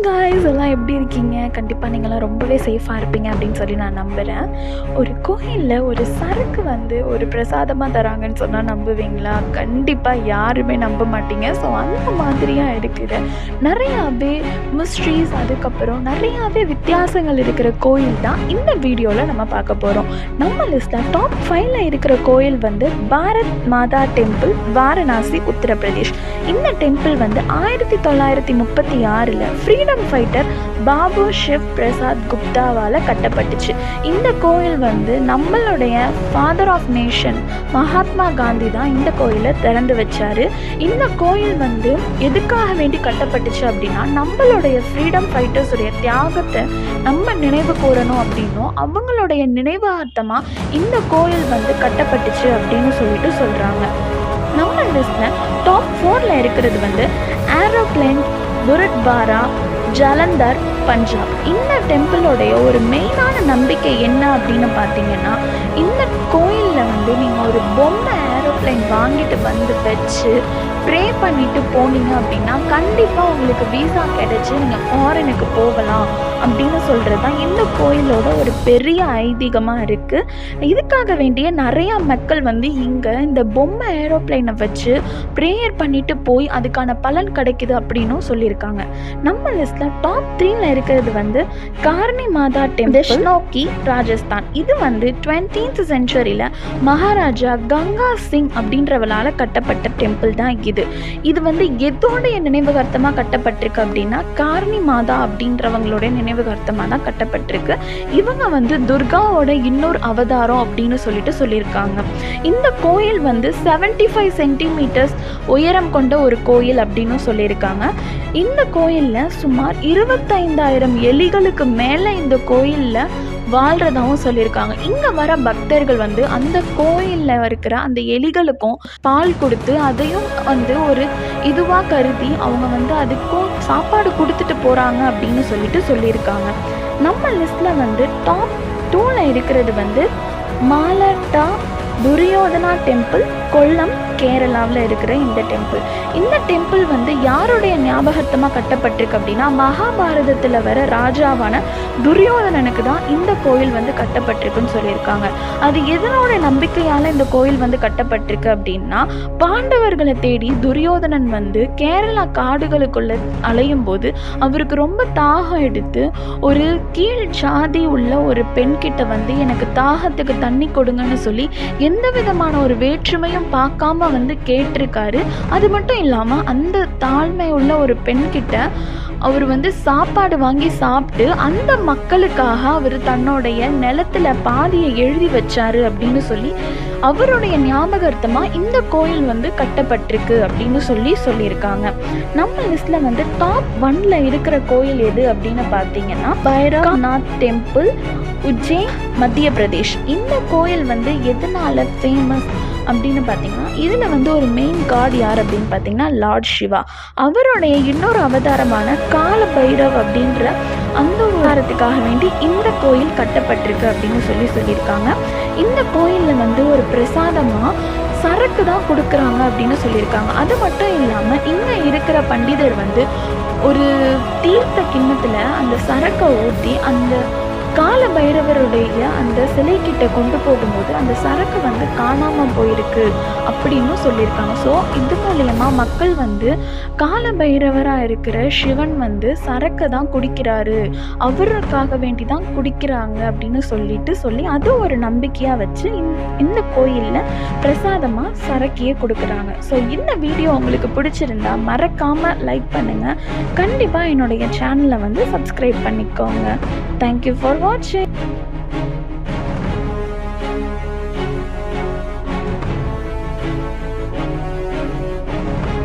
Guys எல்லாம் எப்படி இருக்கீங்க? கண்டிப்பாக நீங்களாம் ரொம்பவே சேஃபாக இருப்பீங்க அப்படின்னு சொல்லி நான் நம்புகிறேன். ஒரு கோயிலில் ஒரு சரக்கு ஒரு பிரசாதமாக தராங்கன்னு சொன்னால் நம்புவீங்களா? கண்டிப்பாக யாருமே நம்ப மாட்டீங்க. ஸோ அந்த மாதிரியாக இருக்கிற நிறையாவே மிஸ்ட்ரீஸ், அதுக்கப்புறம் நிறையாவே வித்தியாசங்கள் இருக்கிற கோயில் தான் இந்த வீடியோவில் நம்ம பார்க்க போகிறோம். நம்ம லிஸ்ட்டில் டாப் 5ல் இருக்கிற கோயில் பாரத் மாதா டெம்பிள், வாரணாசி, உத்தரப்பிரதேஷ். இந்த temple 1936 freedom fighter Babu Shiv Prasad குப்தாவால் கட்டப்பட்டுச்சு. இந்த கோயில் நம்மளுடைய father of nation Mahatma Gandhi தான் இந்த கோயிலை திறந்து வச்சார். இந்த கோயில் எதுக்காக வேண்டி கட்டப்பட்டுச்சு அப்படின்னா, நம்மளுடைய ஃப்ரீடம் ஃபைட்டர்ஸுடைய தியாகத்தை நம்ம நினைவு கூறணும் அப்படின்னும் அவங்களுடைய நினைவார்த்தமாக இந்த கோயில் கட்டப்பட்டுச்சு அப்படின்னு சொல்கிறாங்க. நம்ம லிஸ்ட்டில் டாப் 4ல் இருக்கிறது ஏரோப்ளேன் குருத்வாரா, ஜலந்தர், பஞ்சாப். இந்த டெம்பிளோடைய ஒரு மெயினான நம்பிக்கை என்ன அப்படின்னு பார்த்தீங்கன்னா, இந்த கோயிலில் நீங்கள் ஒரு பொம்மை ஏரோப்ளைன் வாங்கிட்டு வச்சு ப்ரே பண்ணிட்டு போனீங்க அப்படின்னா கண்டிப்பாக உங்களுக்கு வீசா கிடைச்சி நீங்கள் ஃபாரினுக்கு போகலாம் அப்படின்னு சொல்கிறது தான் இந்த கோயிலோட ஒரு பெரிய ஐதீகமாக இருக்குது. இதுக்காக வேண்டிய நிறையா மக்கள் இங்கே இந்த பொம்மை ஏரோப்ளைனை வச்சு ப்ரேயர் பண்ணிட்டு போய் அதுக்கான பலன் கிடைக்குது அப்படின்னும் சொல்லியிருக்காங்க. நம்ம லிஸ்ட்டில் டாப் 3ல் இருக்கிறது கார்னி மாதா டெம்பிள், ஷினோக்கி, ராஜஸ்தான். இது 20th செஞ்சுரியில் மகாராஜா கங்கா சிங் அப்படின்றவளால் கட்டப்பட்ட டெம்பிள் தான் இது. இது எதோடைய நினைவுகர்த்தமாக கட்டப்பட்டிருக்கு அப்படின்னா, கார்னி மாதா அப்படின்றவங்களுடைய நினைவுகர்த்தமாக தான் கட்டப்பட்டிருக்கு. இவங்க துர்காவோட இன்னொரு அவதாரம் அப்படின்னு சொல்லியிருக்காங்க. இந்த கோயில் 75 சென்டிமீட்டர்ஸ் உயரம் கொண்ட ஒரு கோயில் அப்படின்னு சொல்லியிருக்காங்க. இந்த கோயிலில் சுமார் 25,000 எலிகளுக்கு மேலே இந்த கோயிலில் வாழ்கிறதாகவும் சொல்லியிருக்காங்க. இங்கே வர பக்தர்கள் அந்த கோயிலில் இருக்கிற அந்த எலிகளுக்கும் பால் கொடுத்து அதையும் ஒரு இதுவாக கருதி அவங்க அதுக்கும் சாப்பாடு கொடுத்துட்டு போகிறாங்க அப்படின்னு சொல்லியிருக்காங்க. நம்ம லிஸ்ட்டில் டாப் 2ல் இருக்கிறது மாலட்டா துரியோதனா டெம்பிள், கொல்லம், கேரளாவில் இருக்கிற இந்த டெம்பிள். இந்த டெம்பிள் யாருடைய ஞாபகத்தமாக கட்டப்பட்டிருக்கு அப்படின்னா, மகாபாரதத்தில் வர ராஜாவான துரியோதனனுக்கு தான் இந்த கோயில் கட்டப்பட்டிருக்குன்னு சொல்லியிருக்காங்க. அது எதனோட நம்பிக்கையால் இந்த கோயில் கட்டப்பட்டிருக்கு அப்படின்னா, பாண்டவர்களை தேடி துரியோதனன் கேரளா காடுகளுக்குள்ள அலையும் போது அவருக்கு ரொம்ப தாகம் எடுத்து ஒரு கீழ் ஜாதி உள்ள ஒரு பெண்கிட்ட எனக்கு தாகத்துக்கு தண்ணி கொடுங்கன்னு சொல்லி எந்த விதமான ஒரு வேற்றுமையும் பார்க்காம கேட்டிருக்காரு. அது மட்டும் இல்லாமல் அந்த தாழ்மை உள்ள ஒரு பெண்கிட்ட அவர் சாப்பாடு வாங்கி சாப்பிட்டு அந்த மக்களுக்காக அவர் தன்னுடைய நிலத்தில் பாதியை எழுதி வச்சாரு அப்படின்னு சொல்லி அவருடைய ஞாபகார்த்தமாக இந்த கோயில் கட்டப்பட்டிருக்கு அப்படின்னு சொல்லியிருக்காங்க. நம்ம லிஸ்ட்டில் டாப் 1ல் இருக்கிற கோயில் எது அப்படின்னு பார்த்தீங்கன்னா, பைரவ்நாத் டெம்பிள், உஜ்ஜைன், மத்திய பிரதேஷ். இந்த கோயில் எதனால ஃபேமஸ் அப்படின்னு பார்த்தீங்கன்னா, இதில் ஒரு மெயின் காட் யார் அப்படின்னு பார்த்தீங்கன்னா லார்ட் சிவா. அவருடைய இன்னொரு அவதாரமான கால பைரவ் அப்படின்ற அந்த அவதாரத்துக்காக வேண்டி இந்த கோயில் கட்டப்பட்டிருக்கு அப்படின்னு சொல்லியிருக்காங்க. இந்த கோயிலில் ஒரு பிரசாதமாக சரக்கு தான் கொடுக்குறாங்க அப்படின்னு சொல்லியிருக்காங்க. அது மட்டும் இல்லாமல் இங்கே இருக்கிற பண்டிதர் ஒரு தீர்த்த கிண்ணத்தில் அந்த சரக்கை ஊற்றி அந்த கால பைரவருடைய அந்த சிலைக்கிட்ட கொண்டு போகும்போது அந்த சரக்கு காணாமல் போயிருக்கு அப்படின்னு சொல்லியிருக்காங்க. ஸோ இது மூலயமா மக்கள் கால பைரவராக இருக்கிற சிவன் சரக்கை தான் குடிக்கிறாரு, அவருக்காக வேண்டி தான் குடிக்கிறாங்க அப்படின்னு சொல்லி அது ஒரு நம்பிக்கையாக வச்சு இந்த கோயிலில் பிரசாதமாக சரக்கையே கொடுக்குறாங்க. ஸோ இந்த வீடியோ உங்களுக்கு பிடிச்சிருந்தா மறக்காமல் லைக் பண்ணுங்கள். கண்டிப்பாக என்னுடைய சேனலை சப்ஸ்கிரைப் பண்ணிக்கோங்க. Thank you for watching.